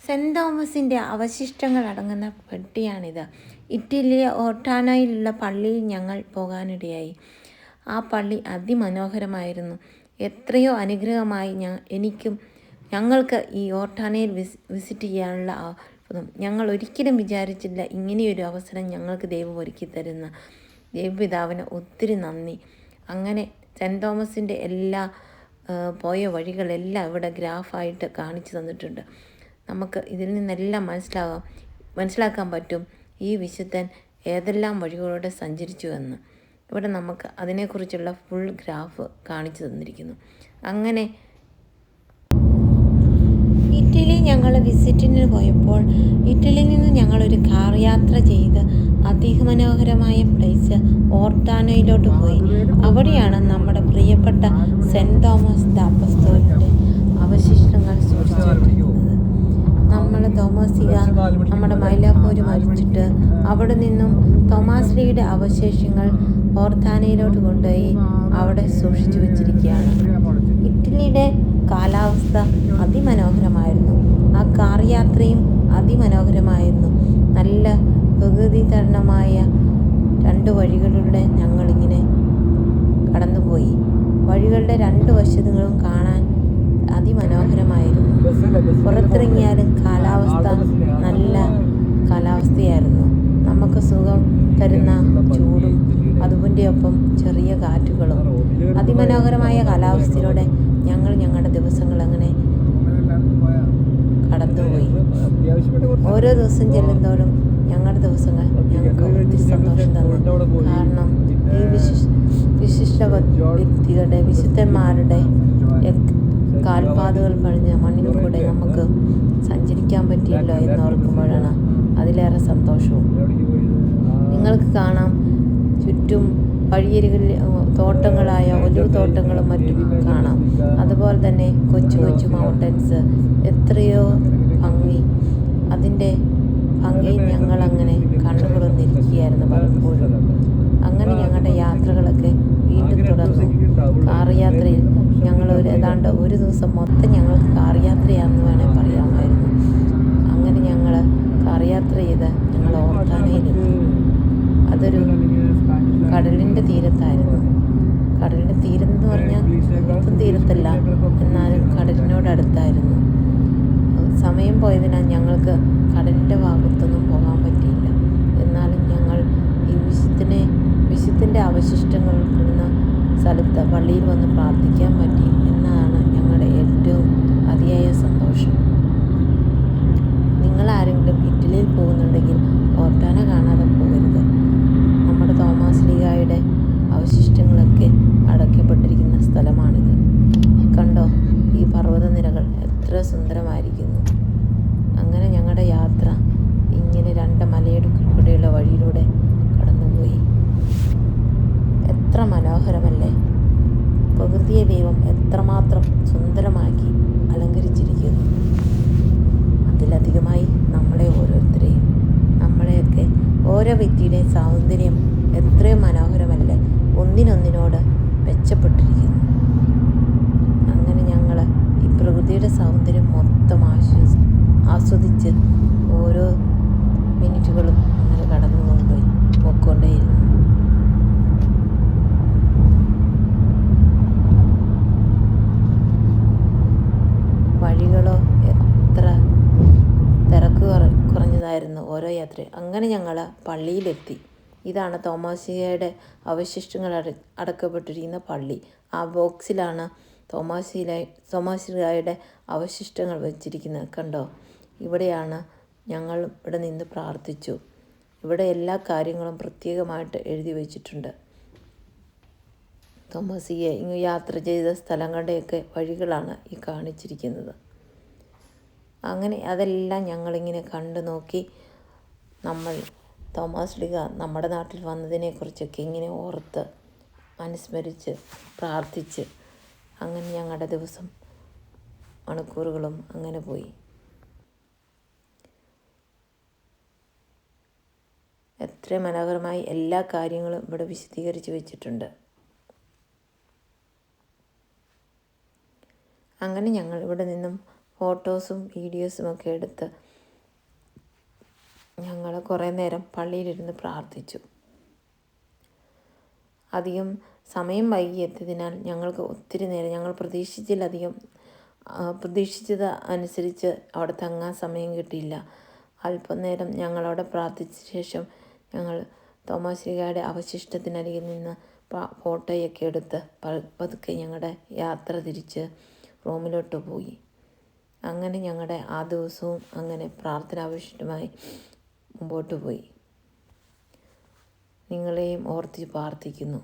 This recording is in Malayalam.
സെൻറ് തോമസിൻ്റെ അവശിഷ്ടങ്ങൾ അടങ്ങുന്ന പെട്ടിയാണിത്. ഇറ്റലിയിലെ ഓർട്ടാനയിലുള്ള പള്ളിയിൽ ഞങ്ങൾ പോകാനിടയായി. ആ പള്ളി അതിമനോഹരമായിരുന്നു. എത്രയോ അനുഗ്രഹമായി ഞങ്ങൾക്ക് ഈ ഓർട്ടാനയിൽ വിസിറ്റ് ചെയ്യാനുള്ള അത്ഭുതം. ഞങ്ങൾ ഒരിക്കലും വിചാരിച്ചില്ല ഇങ്ങനെയൊരു അവസരം ഞങ്ങൾക്ക് ദൈവം ഒരുക്കി തരുന്ന ദൈവപിതാവിന് ഒത്തിരി നന്ദി. അങ്ങനെ സെൻറ് തോമസിൻ്റെ എല്ലാ പോയ വഴികളെല്ലാം ഇവിടെ ഗ്രാഫായിട്ട് കാണിച്ചു തന്നിട്ടുണ്ട്. നമുക്ക് ഇതിൽ നിന്നെല്ലാം മനസ്സിലാക്കാൻ പറ്റും ഈ വിശുദ്ധൻ ഏതെല്ലാം വഴികളോടെ സഞ്ചരിച്ചു എന്ന്. ഇവിടെ നമുക്ക് അതിനെക്കുറിച്ചുള്ള ഫുൾ ഗ്രാഫ് കാണിച്ചു തന്നിരിക്കുന്നു. അങ്ങനെ ഇറ്റലി ഞങ്ങൾ വിസിറ്റിന് പോയപ്പോൾ ഇറ്റലിയിൽ നിന്ന് ഞങ്ങളൊരു കാർ യാത്ര ചെയ്ത് അതിമനോഹരമായ പ്ലേസ് ഓർട്ടാനോയിലോട്ട് പോയി. അവിടെയാണ് നമ്മുടെ പ്രിയപ്പെട്ട സെൻറ് തോമസ് അപ്പസ്തോലൻ്റെ അവശിഷ്ടങ്ങൾ സൂക്ഷിച്ചിരിക്കുന്നത്. നമ്മൾ തോമാസിക നമ്മുടെ മൈലാപ്പൂര് മരിച്ചിട്ട് അവിടെ നിന്നും തോമാശ്ലീയുടെ അവശേഷങ്ങൾ ഓർത്താനയിലോട്ട് കൊണ്ടുപോയി അവിടെ സൂക്ഷിച്ചു വെച്ചിരിക്കുകയാണ്. ഇറ്റലിയുടെ കാലാവസ്ഥ അതിമനോഹരമായിരുന്നു. ആ കാർ യാത്രയും അതിമനോഹരമായിരുന്നു. നല്ല പ്രകൃതിതരണമായ 2 വഴികളിലൂടെ ഞങ്ങളിങ്ങനെ കടന്നുപോയി. വഴികളുടെ 2 വശങ്ങളും കാണാൻ അതിമനോഹരമായിരുന്നു. പുറത്തിറങ്ങിയാലും കാലാവസ്ഥ നല്ല കാലാവസ്ഥയായിരുന്നു. നമുക്ക് സുഖം തരുന്ന ചൂടും അതിൻ്റെ ഒപ്പം ചെറിയ കാറ്റുകളും. അതിമനോഹരമായ കാലാവസ്ഥയിലൂടെ ഞങ്ങൾ ഞങ്ങളുടെ ദിവസങ്ങൾ അങ്ങനെ കടന്നുപോയി. ഓരോ ദിവസം ചെല്ലുന്തോറും ഞങ്ങളുടെ ദിവസങ്ങൾ ഞങ്ങൾക്ക് ഒത്തിരി സന്തോഷം തന്നു. കാരണം ഈ വിശിഷ്ട വ്യക്തികളുടെ വിശുദ്ധന്മാരുടെ കാൽപാതുകൾ പണിഞ്ഞ മണ്ണിൽ കൂടെ നമുക്ക് സഞ്ചരിക്കാൻ പറ്റിയല്ലോ എന്നോർക്കുമ്പോഴാണ് അതിലേറെ സന്തോഷവും. നിങ്ങൾക്ക് കാണാം ചുറ്റും വഴിയരികളിൽ തോട്ടങ്ങളായ ഒലിവ് തോട്ടങ്ങളും മറ്റും കാണാം. അതുപോലെ തന്നെ കൊച്ചു കൊച്ചു മൗണ്ടൻസ്, എത്രയോ ഭംഗി. അതിൻ്റെ ഭംഗി ഞങ്ങളങ്ങനെ കണ്ടുകൊണ്ടിരിക്കുകയായിരുന്നു പലപ്പോഴും. അങ്ങനെ ഞങ്ങളുടെ യാത്രകളൊക്കെ വീണ്ടും തുടർന്നു. കാർ യാത്രയിൽ ഞങ്ങൾ ഏതാണ്ട് ഒരു ദിവസം മൊത്തം ഞങ്ങൾക്ക് കാർ യാത്രയാണെന്ന് വേണേൽ പറയാമായിരുന്നു. അങ്ങനെ ഞങ്ങൾ കാർ യാത്ര ചെയ്ത് ഞങ്ങൾ ഓർത്താനയിലെത്തി. അതൊരു കടലിൻ്റെ തീരത്തായിരുന്നു. കടലിൻ്റെ തീരം എന്ന് പറഞ്ഞാൽ മൊത്തം തീരത്തല്ല, എന്നാലും കടലിനോടടുത്തായിരുന്നു. സമയം പോയതിനാൽ ഞങ്ങൾക്ക് കടലിൻ്റെ ഭാഗത്തൊന്നും പോകാൻ പറ്റിയില്ല. എന്നാലും ഞങ്ങൾ ഈ വിശുദ്ധൻ്റെ അവശിഷ്ടങ്ങൾ കിടന്ന സ്ഥലത്ത് പള്ളിയിൽ വന്ന് പ്രാർത്ഥിക്കാൻ പറ്റി എന്നതാണ് ഞങ്ങളുടെ ഏറ്റവും അതിയായ സന്തോഷം. നിങ്ങളാരെങ്കിലും ഇറ്റലിയിൽ പോകുന്നുണ്ടെങ്കിൽ ഓർട്ടാന കാണാതെ പോകരുത്. നമ്മുടെ തോമാശ്ലീഹായുടെ അവശിഷ്ടങ്ങളൊക്കെ അടക്കപ്പെട്ടിരിക്കുന്ന സ്ഥലമാണിത്. കണ്ടോ, ഈ പർവ്വതനിരകൾ എത്ര സുന്ദരമായിരിക്കുന്നു. അങ്ങനെ ഞങ്ങളുടെ യാത്ര ഇങ്ങനെ 2 മലയിടുക്കിലൂടെയുള്ള വഴിയിലൂടെ കടന്നുപോയി. എത്ര മനോഹരമല്ലേ! പ്രകൃതിയെ ദൈവം എത്രമാത്രം സുന്ദരമാക്കി അലങ്കരിച്ചിരിക്കുന്നു. അതിലധികമായി നമ്മളെ ഓരോരുത്തരെയും, നമ്മളെയൊക്കെ ഓരോ വ്യക്തിയുടെയും സൗന്ദര്യം എത്രയും മനോഹരമല്ലേ! ഒന്നിനൊന്നിനോട് മെച്ചപ്പെട്ടിരിക്കുന്നു. അങ്ങനെ ഞങ്ങൾ ഈ പ്രകൃതിയുടെ സൗന്ദര്യം മൊത്തം ആസ്വദിച്ച് ഓരോ മിനിറ്റുകളും അങ്ങനെ പോയിക്കൊണ്ടേയിരുന്നു. വഴികളോ എത്ര തിരക്ക് കുറഞ്ഞതായിരുന്നു ഓരോ യാത്രയും. അങ്ങനെ ഞങ്ങൾ പള്ളിയിലെത്തി. ഇതാണ് തോമാശ്ലീഹായുടെ അവശിഷ്ടങ്ങൾ അടക്കപ്പെട്ടിരിക്കുന്ന പള്ളി. ആ ബോക്സിലാണ് തോമാശ്ലീഹായുടെ അവശിഷ്ടങ്ങൾ വെച്ചിരിക്കുന്നത്. കണ്ടോ, ഇവിടെയാണ് ഞങ്ങൾ ഇവിടെ നിന്ന് പ്രാർത്ഥിച്ചു. ഇവിടെ എല്ലാ കാര്യങ്ങളും പ്രത്യേകമായിട്ട് എഴുതി വച്ചിട്ടുണ്ട്. തോമാശ്ലീഹ ഇങ്ങ് യാത്ര ചെയ്ത സ്ഥലങ്ങളുടെയൊക്കെ വഴികളാണ് ഈ കാണിച്ചിരിക്കുന്നത്. അങ്ങനെ അതെല്ലാം ഞങ്ങളിങ്ങനെ കണ്ടു നോക്കി. നമ്മൾ തോമാശ്ലീഹ നമ്മുടെ നാട്ടിൽ വന്നതിനെക്കുറിച്ചൊക്കെ ഇങ്ങനെ ഓർത്ത് അനുസ്മരിച്ച് പ്രാർത്ഥിച്ച് അങ്ങനെ ഞങ്ങളുടെ ദിവസം മണിക്കൂറുകളും അങ്ങനെ പോയി. എത്ര മനോഹരമായി എല്ലാ കാര്യങ്ങളും ഇവിടെ വിശദീകരിച്ച് വെച്ചിട്ടുണ്ട്. അങ്ങനെ ഞങ്ങൾ ഇവിടെ നിന്നും ഫോട്ടോസും വീഡിയോസും ഒക്കെ എടുത്ത് ഞങ്ങൾ കുറേ നേരം പള്ളിയിലിരുന്ന് പ്രാർത്ഥിച്ചു. അധികം സമയം വൈകിയെത്തിയതിനാൽ ഞങ്ങൾക്ക് ഒത്തിരി നേരം ഞങ്ങൾ പ്രതീക്ഷിച്ചത് അനുസരിച്ച് അവിടെ തങ്ങാൻ സമയം കിട്ടിയില്ല. അല്പനേരം ഞങ്ങളവിടെ പ്രാർത്ഥിച്ച ശേഷം ഞങ്ങൾ തോമാശ്ലീഹായുടെ അവശിഷ്ടത്തിനരികിൽ നിന്ന് ഫോട്ടോയൊക്കെ എടുത്ത് പതുക്കെ ഞങ്ങളുടെ യാത്ര തിരിച്ച് റൂമിലോട്ട് പോയി. അങ്ങനെ ഞങ്ങളുടെ ആ ദിവസവും അങ്ങനെ പ്രാർത്ഥനാവിഷയമായി മുമ്പോട്ട് പോയി. നിങ്ങളെയും ഓർത്ത് പ്രാർത്ഥിക്കുന്നു.